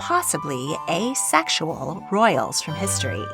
possibly asexual royals from history.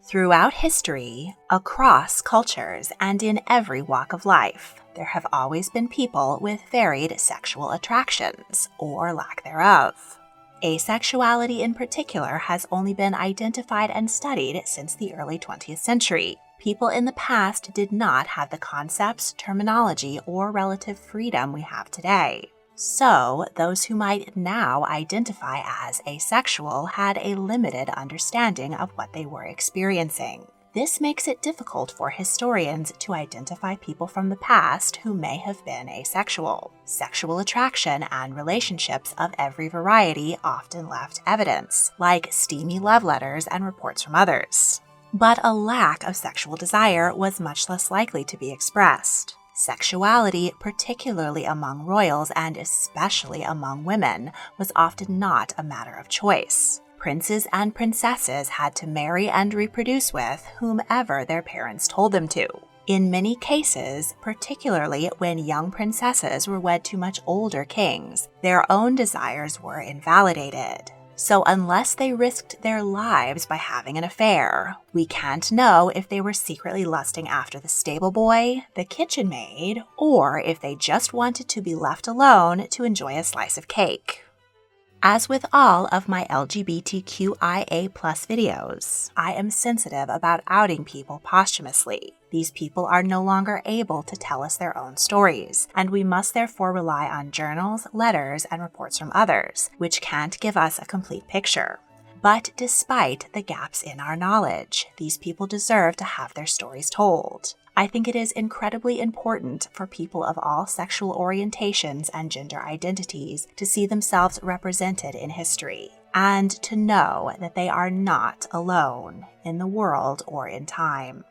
Throughout history, across cultures, and in every walk of life, there have always been people with varied sexual attractions, or lack thereof. Asexuality in particular has only been identified and studied since the early 20th century. People in the past did not have the concepts, terminology, or relative freedom we have today. So, those who might now identify as asexual had a limited understanding of what they were experiencing. This makes it difficult for historians to identify people from the past who may have been asexual. Sexual attraction and relationships of every variety often left evidence, like steamy love letters and reports from others. But a lack of sexual desire was much less likely to be expressed. Sexuality, particularly among royals and especially among women, was often not a matter of choice. Princes and princesses had to marry and reproduce with whomever their parents told them to. In many cases, particularly when young princesses were wed to much older kings, their own desires were invalidated. So unless they risked their lives by having an affair, we can't know if they were secretly lusting after the stable boy, the kitchen maid, or if they just wanted to be left alone to enjoy a slice of cake. As with all of my LGBTQIA+ videos, I am sensitive about outing people posthumously. These people are no longer able to tell us their own stories, and we must therefore rely on journals, letters, and reports from others, which can't give us a complete picture. But despite the gaps in our knowledge, these people deserve to have their stories told. I think it is incredibly important for people of all sexual orientations and gender identities to see themselves represented in history, and to know that they are not alone in the world or in time.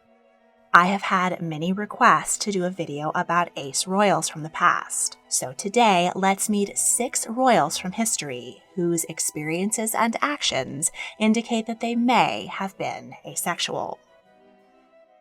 I have had many requests to do a video about ace royals from the past, so today let's meet 6 royals from history whose experiences and actions indicate that they may have been asexual.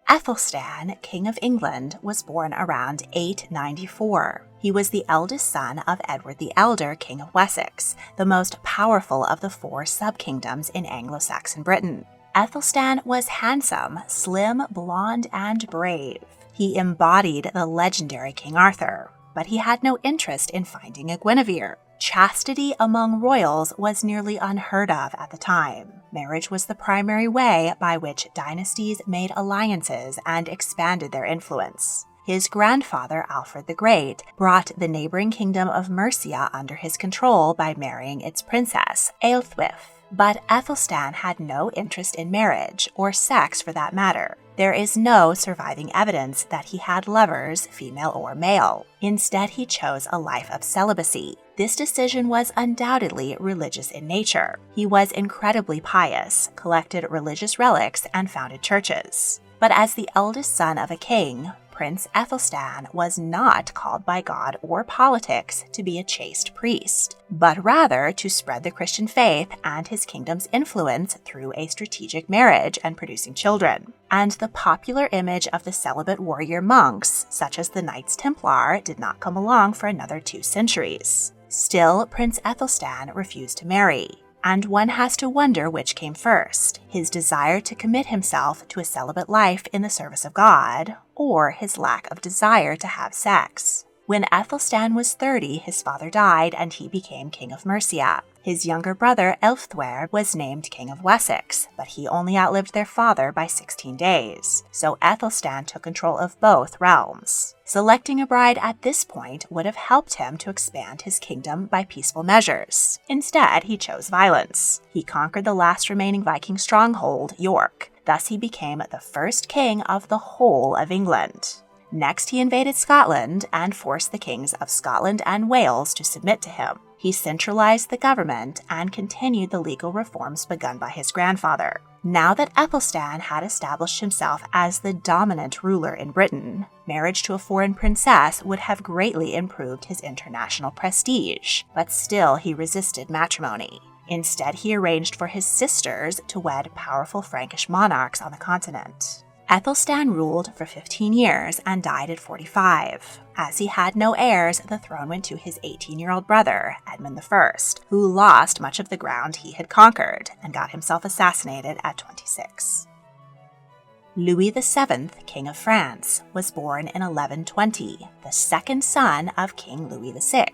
Aethelstan, King of England, was born around 894. He was the eldest son of Edward the Elder, King of Wessex, the most powerful of the 4 sub-kingdoms in Anglo-Saxon Britain. Aethelstan was handsome, slim, blonde, and brave. He embodied the legendary King Arthur, but he had no interest in finding a Guinevere. Chastity among royals was nearly unheard of at the time. Marriage was the primary way by which dynasties made alliances and expanded their influence. His grandfather, Alfred the Great, brought the neighboring kingdom of Mercia under his control by marrying its princess, Ealhswith. But Aethelstan had no interest in marriage, or sex for that matter. There is no surviving evidence that he had lovers, female or male. Instead, he chose a life of celibacy. This decision was undoubtedly religious in nature. He was incredibly pious, collected religious relics, and founded churches. But as the eldest son of a king, Prince Aethelstan was not called by God or politics to be a chaste priest, but rather to spread the Christian faith and his kingdom's influence through a strategic marriage and producing children. And the popular image of the celibate warrior monks, such as the Knights Templar, did not come along for another 2 centuries. Still, Prince Aethelstan refused to marry. And one has to wonder which came first, his desire to commit himself to a celibate life in the service of God, or his lack of desire to have sex. When Aethelstan was 30, his father died and he became King of Mercia. His younger brother, Ealhswith, was named King of Wessex, but he only outlived their father by 16 days, so Aethelstan took control of both realms. Selecting a bride at this point would have helped him to expand his kingdom by peaceful measures. Instead, he chose violence. He conquered the last remaining Viking stronghold, York. Thus, he became the first king of the whole of England. Next, he invaded Scotland and forced the kings of Scotland and Wales to submit to him. He centralized the government and continued the legal reforms begun by his grandfather. Now that Aethelstan had established himself as the dominant ruler in Britain, marriage to a foreign princess would have greatly improved his international prestige, but still he resisted matrimony. Instead, he arranged for his sisters to wed powerful Frankish monarchs on the continent. Aethelstan ruled for 15 years and died at 45. As he had no heirs, the throne went to his 18-year-old brother, Edmund I, who lost much of the ground he had conquered and got himself assassinated at 26. Louis VII, King of France, was born in 1120, the second son of King Louis VI.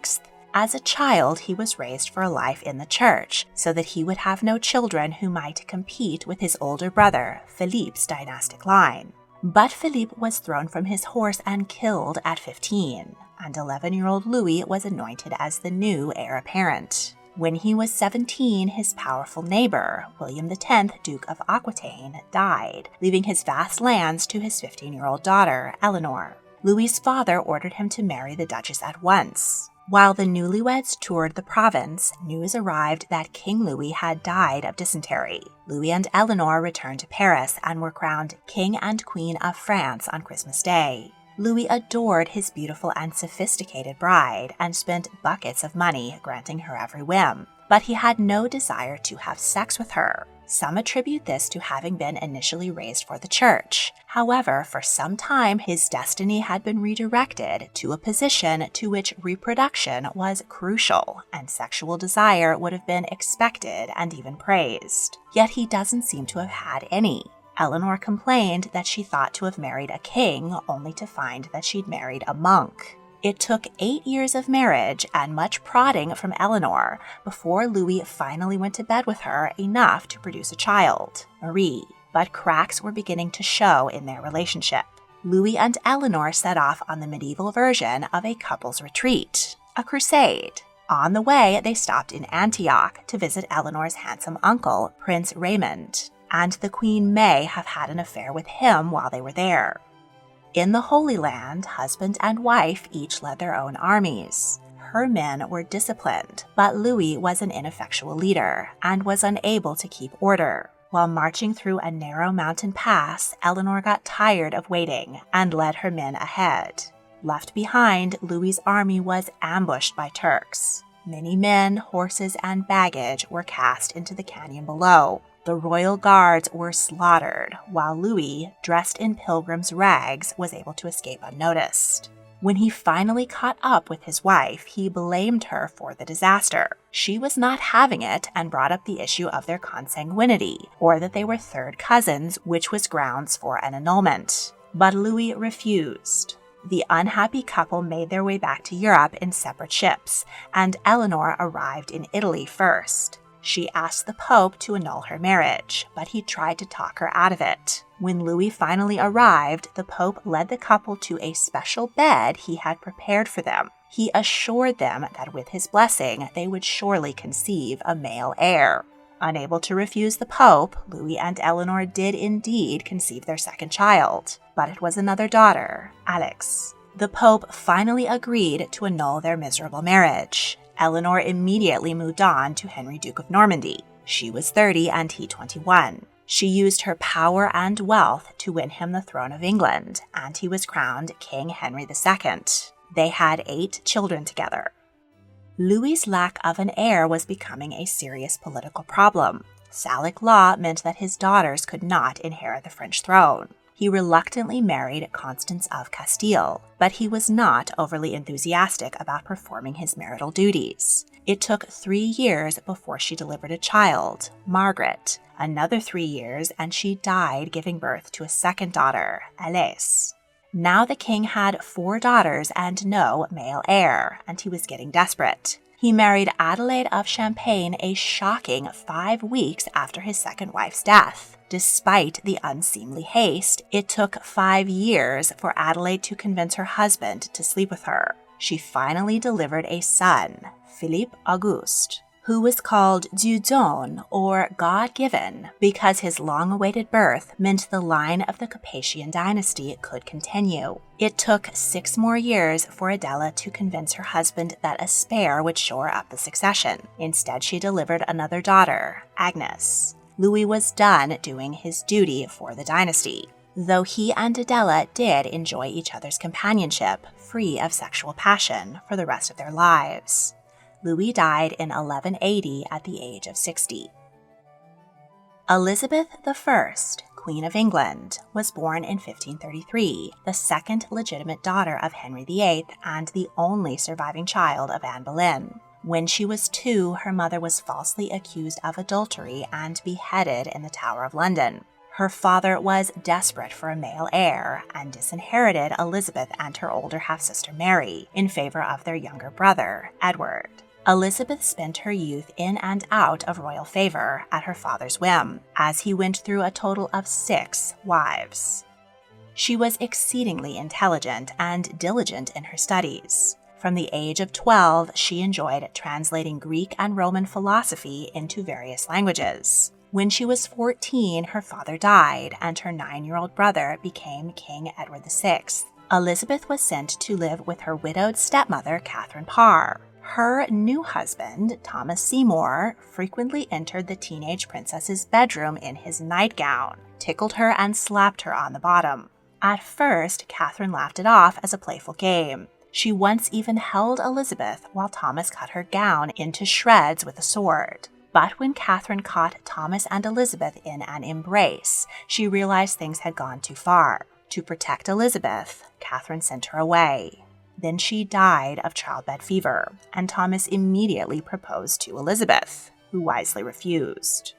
As a child, he was raised for a life in the church, so that he would have no children who might compete with his older brother, Philippe's dynastic line. But Philippe was thrown from his horse and killed at 15, and 11-year-old Louis was anointed as the new heir apparent. When he was 17, his powerful neighbor, William X, Duke of Aquitaine, died, leaving his vast lands to his 15-year-old daughter, Eleanor. Louis's father ordered him to marry the Duchess at once. While the newlyweds toured the province, news arrived that King Louis had died of dysentery. Louis and Eleanor returned to Paris and were crowned King and Queen of France on Christmas Day. Louis adored his beautiful and sophisticated bride and spent buckets of money granting her every whim, but he had no desire to have sex with her. Some attribute this to having been initially raised for the church. However, for some time, his destiny had been redirected to a position to which reproduction was crucial, and sexual desire would have been expected and even praised. Yet he doesn't seem to have had any. Eleanor complained that she thought to have married a king, only to find that she'd married a monk. It took 8 years of marriage and much prodding from Eleanor before Louis finally went to bed with her enough to produce a child, Marie. But cracks were beginning to show in their relationship. Louis and Eleanor set off on the medieval version of a couple's retreat, a crusade. On the way, they stopped in Antioch to visit Eleanor's handsome uncle, Prince Raymond, and the Queen may have had an affair with him while they were there. In the Holy Land, husband and wife each led their own armies. Her men were disciplined, but Louis was an ineffectual leader and was unable to keep order. While marching through a narrow mountain pass, Eleanor got tired of waiting and led her men ahead. Left behind, Louis's army was ambushed by Turks. Many men, horses, and baggage were cast into the canyon below. The royal guards were slaughtered, while Louis, dressed in pilgrim's rags, was able to escape unnoticed. When he finally caught up with his wife, he blamed her for the disaster. She was not having it and brought up the issue of their consanguinity, or that they were third cousins, which was grounds for an annulment. But Louis refused. The unhappy couple made their way back to Europe in separate ships, and Eleanor arrived in Italy first. She asked the Pope to annul her marriage, but he tried to talk her out of it. When Louis finally arrived, the Pope led the couple to a special bed he had prepared for them. He assured them that with his blessing, they would surely conceive a male heir. Unable to refuse the Pope, Louis and Eleanor did indeed conceive their second child, but it was another daughter, Alix. The Pope finally agreed to annul their miserable marriage. Eleanor immediately moved on to Henry, Duke of Normandy. She was 30 and he 21. She used her power and wealth to win him the throne of England, and he was crowned King Henry II. They had 8 children together. Louis's lack of an heir was becoming a serious political problem. Salic law meant that his daughters could not inherit the French throne. He reluctantly married Constance of Castile, but he was not overly enthusiastic about performing his marital duties. It took 3 years before she delivered a child, Margaret, another 3 years, and she died giving birth to a second daughter, Alice. Now the king had 4 daughters and no male heir, and he was getting desperate. He married Adelaide of Champagne a shocking 5 weeks after his second wife's death. Despite the unseemly haste, it took 5 years for Adelaide to convince her husband to sleep with her. She finally delivered a son, Philippe Auguste, who was called Dieudonné, or God-given, because his long-awaited birth meant the line of the Capetian dynasty could continue. It took 6 more years for Adela to convince her husband that a spare would shore up the succession. Instead, she delivered another daughter, Agnes. Louis was done doing his duty for the dynasty, though he and Adela did enjoy each other's companionship, free of sexual passion, for the rest of their lives. Louis died in 1180 at the age of 60. Elizabeth I, Queen of England, was born in 1533, the second legitimate daughter of Henry VIII and the only surviving child of Anne Boleyn. When she was 2, her mother was falsely accused of adultery and beheaded in the Tower of London. Her father was desperate for a male heir and disinherited Elizabeth and her older half-sister Mary in favor of their younger brother, Edward. Elizabeth spent her youth in and out of royal favor at her father's whim, as he went through a total of 6 wives. She was exceedingly intelligent and diligent in her studies. From the age of 12, she enjoyed translating Greek and Roman philosophy into various languages. When she was 14, her father died, and her 9-year-old brother became King Edward VI. Elizabeth was sent to live with her widowed stepmother, Catherine Parr. Her new husband, Thomas Seymour, frequently entered the teenage princess's bedroom in his nightgown, tickled her, and slapped her on the bottom. At first, Catherine laughed it off as a playful game. She once even held Elizabeth while Thomas cut her gown into shreds with a sword. But when Catherine caught Thomas and Elizabeth in an embrace, she realized things had gone too far. To protect Elizabeth, Catherine sent her away. Then she died of childbed fever, and Thomas immediately proposed to Elizabeth, who wisely refused.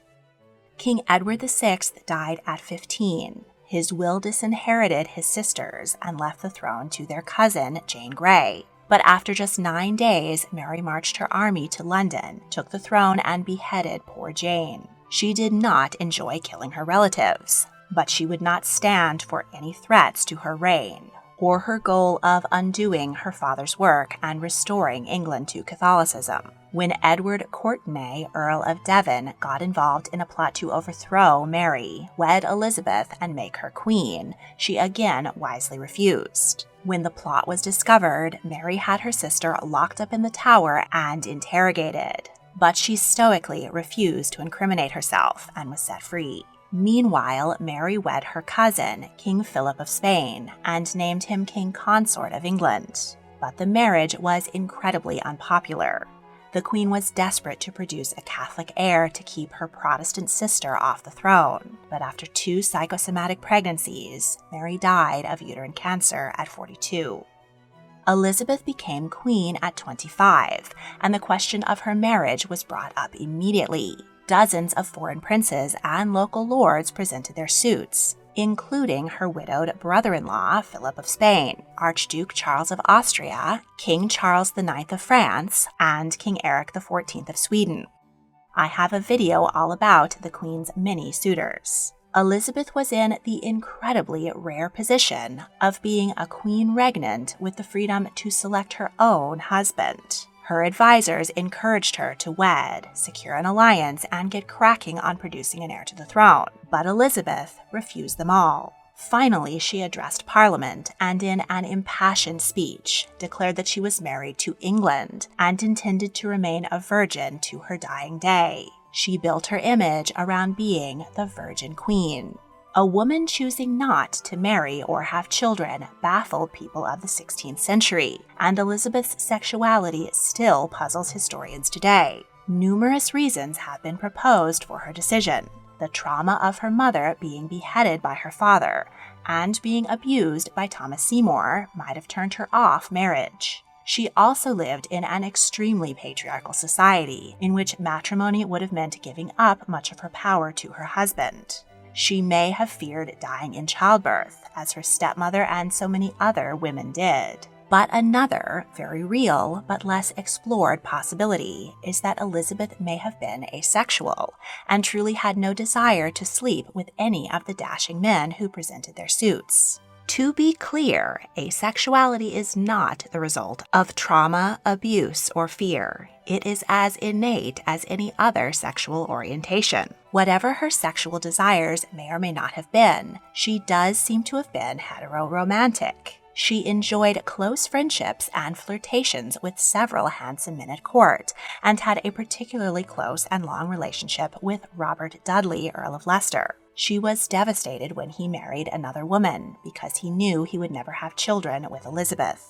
King Edward VI died at 15. His will disinherited his sisters and left the throne to their cousin, Jane Grey. But after just 9 days, Mary marched her army to London, took the throne, and beheaded poor Jane. She did not enjoy killing her relatives, but she would not stand for any threats to her reign, or her goal of undoing her father's work and restoring England to Catholicism. When Edward Courtenay, Earl of Devon, got involved in a plot to overthrow Mary, wed Elizabeth, and make her queen, she again wisely refused. When the plot was discovered, Mary had her sister locked up in the Tower and interrogated, but she stoically refused to incriminate herself and was set free. Meanwhile, Mary wed her cousin, King Philip of Spain, and named him King Consort of England. But the marriage was incredibly unpopular. The queen was desperate to produce a Catholic heir to keep her Protestant sister off the throne. But after 2 psychosomatic pregnancies, Mary died of uterine cancer at 42. Elizabeth became queen at 25, and the question of her marriage was brought up immediately. Dozens of foreign princes and local lords presented their suits, including her widowed brother-in-law, Philip of Spain, Archduke Charles of Austria, King Charles IX of France, and King Eric XIV of Sweden. I have a video all about the Queen's many suitors. Elizabeth was in the incredibly rare position of being a queen regnant with the freedom to select her own husband. Her advisors encouraged her to wed, secure an alliance, and get cracking on producing an heir to the throne, but Elizabeth refused them all. Finally, she addressed Parliament and in an impassioned speech declared that she was married to England and intended to remain a virgin to her dying day. She built her image around being the Virgin Queen. A woman choosing not to marry or have children baffled people of the 16th century, and Elizabeth's sexuality still puzzles historians today. Numerous reasons have been proposed for her decision. The trauma of her mother being beheaded by her father and being abused by Thomas Seymour might have turned her off marriage. She also lived in an extremely patriarchal society in which matrimony would have meant giving up much of her power to her husband. She may have feared dying in childbirth, as her stepmother and so many other women did. But another, very real but less explored possibility is that Elizabeth may have been asexual and truly had no desire to sleep with any of the dashing men who presented their suits. To be clear, asexuality is not the result of trauma, abuse, or fear. It is as innate as any other sexual orientation. Whatever her sexual desires may or may not have been, she does seem to have been hetero-romantic. She enjoyed close friendships and flirtations with several handsome men at court, and had a particularly close and long relationship with Robert Dudley, Earl of Leicester. She was devastated when he married another woman, because he knew he would never have children with Elizabeth.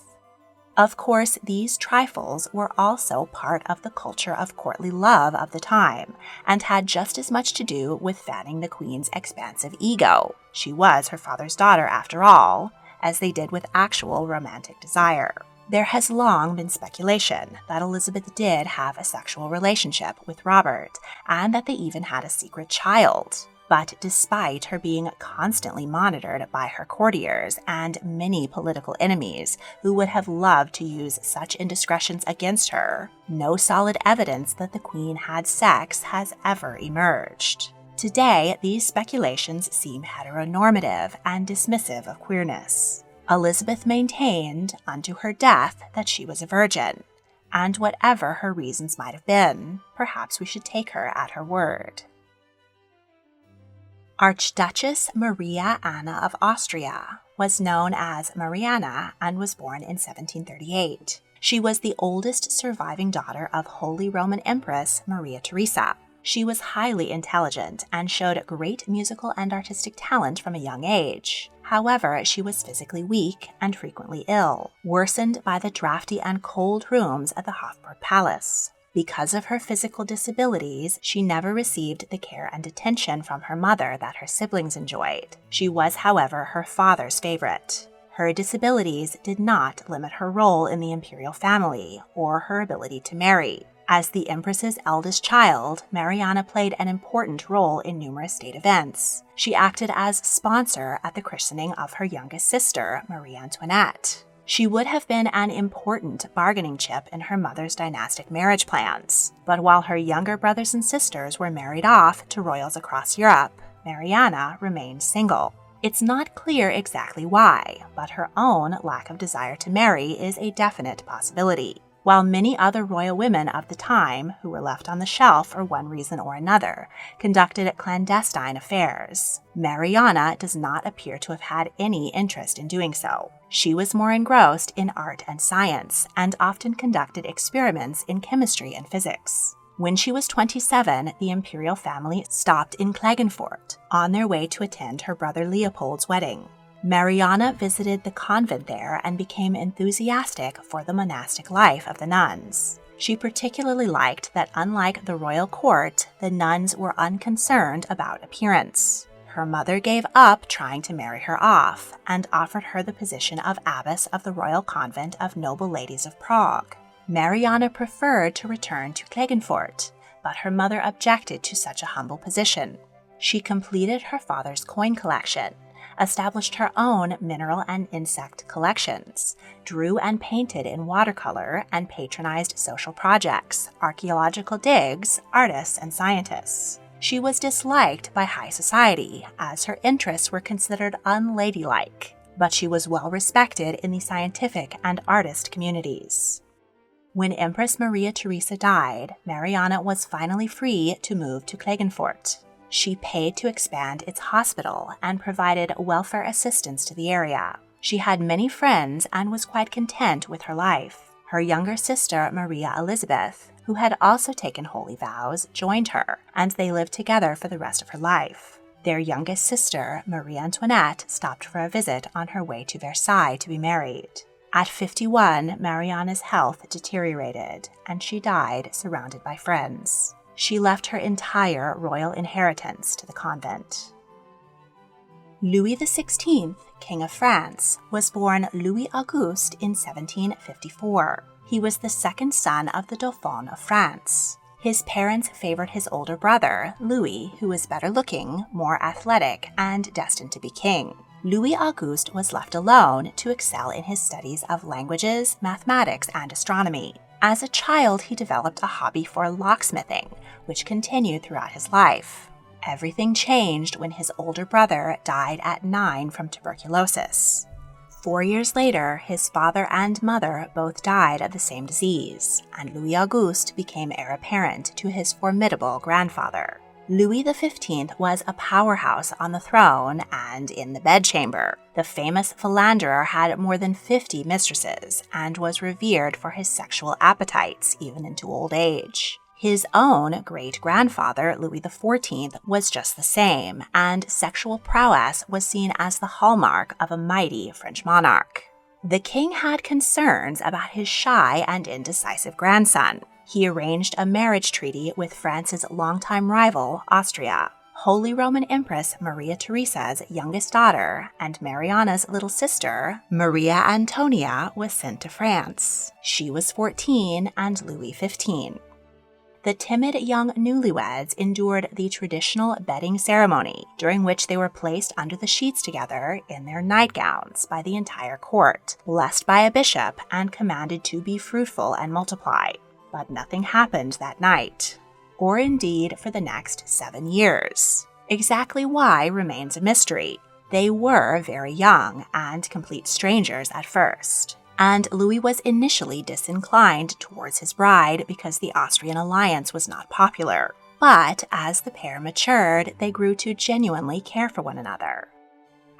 Of course, these trifles were also part of the culture of courtly love of the time and had just as much to do with fanning the queen's expansive ego. She was her father's daughter, after all, as they did with actual romantic desire. There has long been speculation that Elizabeth did have a sexual relationship with Robert and that they even had a secret child. But despite her being constantly monitored by her courtiers and many political enemies who would have loved to use such indiscretions against her, no solid evidence that the queen had sex has ever emerged. Today, these speculations seem heteronormative and dismissive of queerness. Elizabeth maintained unto her death that she was a virgin, and whatever her reasons might have been, perhaps we should take her at her word. Archduchess Maria Anna of Austria was known as Mariana and was born in 1738. She was the oldest surviving daughter of Holy Roman Empress Maria Theresa. She was highly intelligent and showed great musical and artistic talent from a young age. However, she was physically weak and frequently ill, worsened by the drafty and cold rooms at the Hofburg Palace. Because of her physical disabilities, she never received the care and attention from her mother that her siblings enjoyed. She was, however, her father's favorite. Her disabilities did not limit her role in the imperial family or her ability to marry. As the Empress's eldest child, Mariana played an important role in numerous state events. She acted as sponsor at the christening of her youngest sister, Marie Antoinette. She would have been an important bargaining chip in her mother's dynastic marriage plans. But while her younger brothers and sisters were married off to royals across Europe, Mariana remained single. It's not clear exactly why, but her own lack of desire to marry is a definite possibility. While many other royal women of the time, who were left on the shelf for one reason or another, conducted clandestine affairs, Mariana does not appear to have had any interest in doing so. She was more engrossed in art and science, and often conducted experiments in chemistry and physics. When she was 27, the imperial family stopped in Klagenfurt, on their way to attend her brother Leopold's wedding. Mariana visited the convent there and became enthusiastic for the monastic life of the nuns. She particularly liked that, unlike the royal court, the nuns were unconcerned about appearance. Her mother gave up trying to marry her off and offered her the position of abbess of the royal convent of Noble Ladies of Prague. Mariana preferred to return to Klagenfurt, but her mother objected to such a humble position. She completed her father's coin collection, established her own mineral and insect collections, drew and painted in watercolor, and patronized social projects, archaeological digs, artists, and scientists. She was disliked by high society, as her interests were considered unladylike, but she was well respected in the scientific and artist communities. When Empress Maria Theresa died, Mariana was finally free to move to Klagenfurt. She paid to expand its hospital and provided welfare assistance to the area. She had many friends and was quite content with her life. Her younger sister, Maria Elizabeth, who had also taken holy vows, joined her, and they lived together for the rest of her life. Their youngest sister, Marie Antoinette, stopped for a visit on her way to Versailles to be married. At 51, Mariana's health deteriorated, and she died surrounded by friends. She left her entire royal inheritance to the convent. Louis XVI, King of France, was born Louis Auguste in 1754. He was the second son of the Dauphin of France. His parents favored his older brother, Louis, who was better looking, more athletic, and destined to be king. Louis Auguste was left alone to excel in his studies of languages, mathematics, and astronomy. As a child, he developed a hobby for locksmithing, which continued throughout his life. Everything changed when his older brother died at 9 from tuberculosis. 4 years later, his father and mother both died of the same disease, and Louis Auguste became heir apparent to his formidable grandfather. Louis XV was a powerhouse on the throne and in the bedchamber. The famous philanderer had more than 50 mistresses and was revered for his sexual appetites even into old age. His own great-grandfather, Louis XIV, was just the same, and sexual prowess was seen as the hallmark of a mighty French monarch. The king had concerns about his shy and indecisive grandson. He arranged a marriage treaty with France's longtime rival, Austria. Holy Roman Empress Maria Theresa's youngest daughter and Mariana's little sister, Maria Antonia, was sent to France. She was 14 and Louis 15. The timid young newlyweds endured the traditional bedding ceremony, during which they were placed under the sheets together in their nightgowns by the entire court, blessed by a bishop and commanded to be fruitful and multiply. But nothing happened that night, or indeed for the next 7 years. Exactly why remains a mystery. They were very young and complete strangers at first, and Louis was initially disinclined towards his bride because the Austrian alliance was not popular. But as the pair matured, they grew to genuinely care for one another.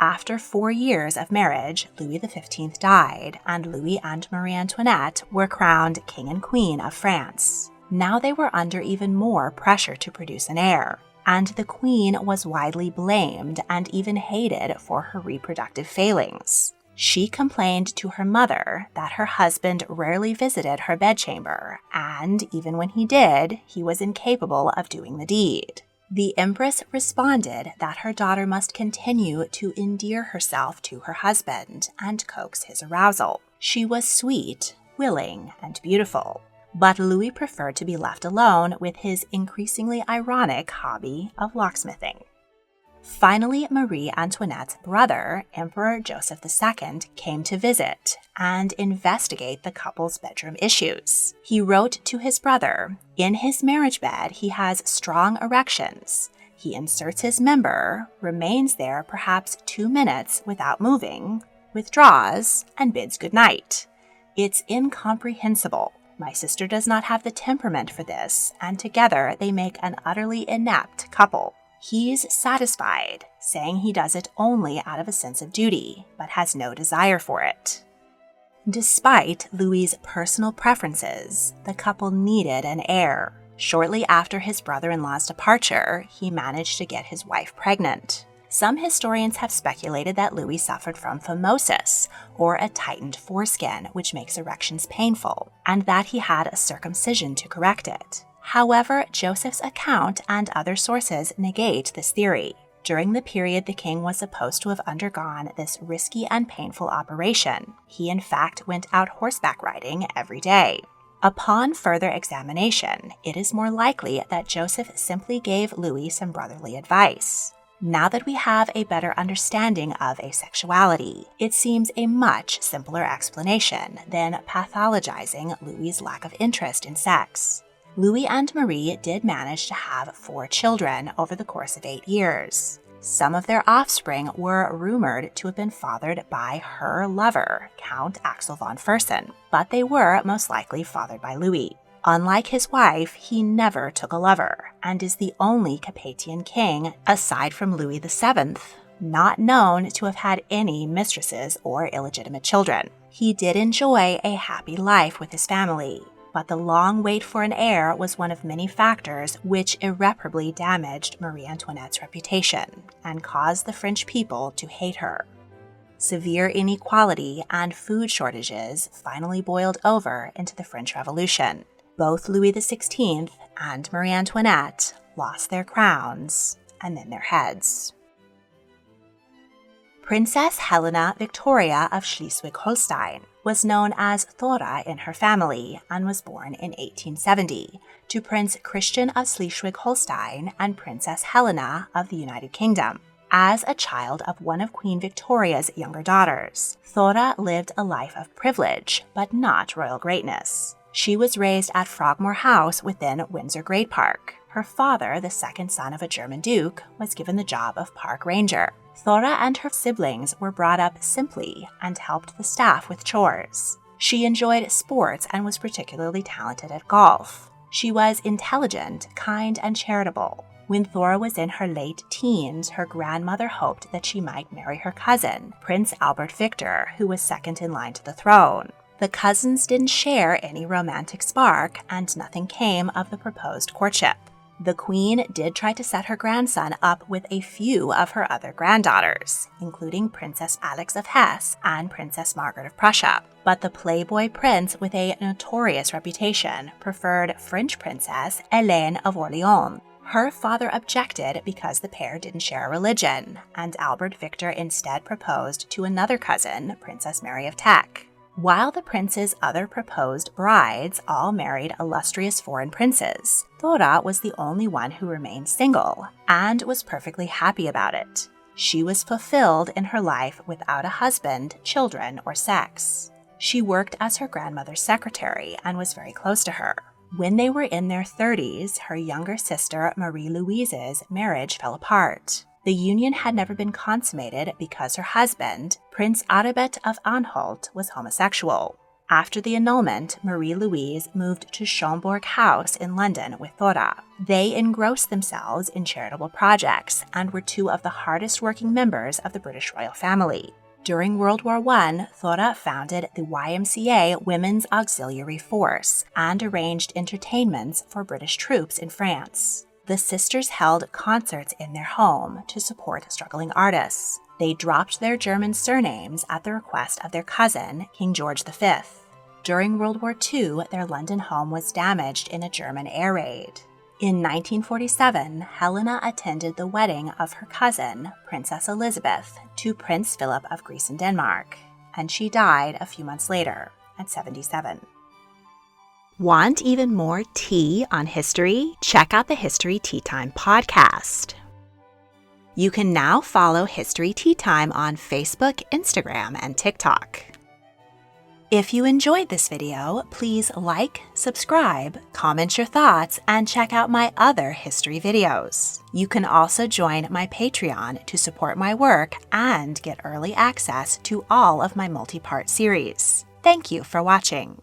After 4 years of marriage, Louis XV died, and Louis and Marie Antoinette were crowned King and Queen of France. Now they were under even more pressure to produce an heir, and the Queen was widely blamed and even hated for her reproductive failings. She complained to her mother that her husband rarely visited her bedchamber, and even when he did, he was incapable of doing the deed. The Empress responded that her daughter must continue to endear herself to her husband and coax his arousal. She was sweet, willing, and beautiful, but Louis preferred to be left alone with his increasingly ironic hobby of locksmithing. Finally, Marie Antoinette's brother, Emperor Joseph II, came to visit and investigate the couple's bedroom issues. He wrote to his brother, "In his marriage bed, he has strong erections. He inserts his member, remains there perhaps 2 minutes without moving, withdraws, and bids good night. It's incomprehensible. My sister does not have the temperament for this, and together they make an utterly inept couple. He's satisfied, saying he does it only out of a sense of duty, but has no desire for it." Despite Louis's personal preferences, the couple needed an heir. Shortly after his brother-in-law's departure, he managed to get his wife pregnant. Some historians have speculated that Louis suffered from phimosis, or a tightened foreskin, which makes erections painful, and that he had a circumcision to correct it. However, Joseph's account and other sources negate this theory. During the period the king was supposed to have undergone this risky and painful operation, he in fact went out horseback riding every day. Upon further examination, it is more likely that Joseph simply gave Louis some brotherly advice. Now that we have a better understanding of asexuality, it seems a much simpler explanation than pathologizing Louis's lack of interest in sex. Louis and Marie did manage to have 4 children over the course of 8 years. Some of their offspring were rumored to have been fathered by her lover, Count Axel von Fersen, but they were most likely fathered by Louis. Unlike his wife, he never took a lover, and is the only Capetian king, aside from Louis VII, not known to have had any mistresses or illegitimate children. He did enjoy a happy life with his family, but the long wait for an heir was one of many factors which irreparably damaged Marie Antoinette's reputation and caused the French people to hate her. Severe inequality and food shortages finally boiled over into the French Revolution. Both Louis XVI and Marie Antoinette lost their crowns and then their heads. Princess Helena Victoria of Schleswig-Holstein was known as Thora in her family and was born in 1870 to Prince Christian of Schleswig-Holstein and Princess Helena of the United Kingdom. As a child of one of Queen Victoria's younger daughters, Thora lived a life of privilege, but not royal greatness. She was raised at Frogmore House within Windsor Great Park. Her father, the second son of a German duke, was given the job of park ranger. Thora and her siblings were brought up simply and helped the staff with chores. She enjoyed sports and was particularly talented at golf. She was intelligent, kind, and charitable. When Thora was in her late teens, her grandmother hoped that she might marry her cousin, Prince Albert Victor, who was second in line to the throne. The cousins didn't share any romantic spark, and nothing came of the proposed courtship. The queen did try to set her grandson up with a few of her other granddaughters, including Princess Alix of Hesse and Princess Margaret of Prussia. But the playboy prince with a notorious reputation preferred French princess Hélène of Orléans. Her father objected because the pair didn't share a religion, and Albert Victor instead proposed to another cousin, Princess Mary of Teck. While the prince's other proposed brides all married illustrious foreign princes, Thora was the only one who remained single, and was perfectly happy about it. She was fulfilled in her life without a husband, children, or sex. She worked as her grandmother's secretary and was very close to her. When they were in their 30s, her younger sister Marie-Louise's marriage fell apart. The union had never been consummated because her husband, Prince Adalbert of Anhalt, was homosexual. After the annulment, Marie-Louise moved to Schomburg House in London with Thora. They engrossed themselves in charitable projects and were two of the hardest-working members of the British royal family. During World War I, Thora founded the YMCA Women's Auxiliary Force and arranged entertainments for British troops in France. The sisters held concerts in their home to support struggling artists. They dropped their German surnames at the request of their cousin, King George V. During World War II, their London home was damaged in a German air raid. In 1947, Helena attended the wedding of her cousin, Princess Elizabeth, to Prince Philip of Greece and Denmark, and she died a few months later at 77. Want even more tea on history? Check out the History Tea Time podcast. You can now follow History Tea Time on Facebook, Instagram, and TikTok. If you enjoyed this video, please like, subscribe, comment your thoughts, and check out my other history videos. You can also join my Patreon to support my work and get early access to all of my multi-part series. Thank you for watching.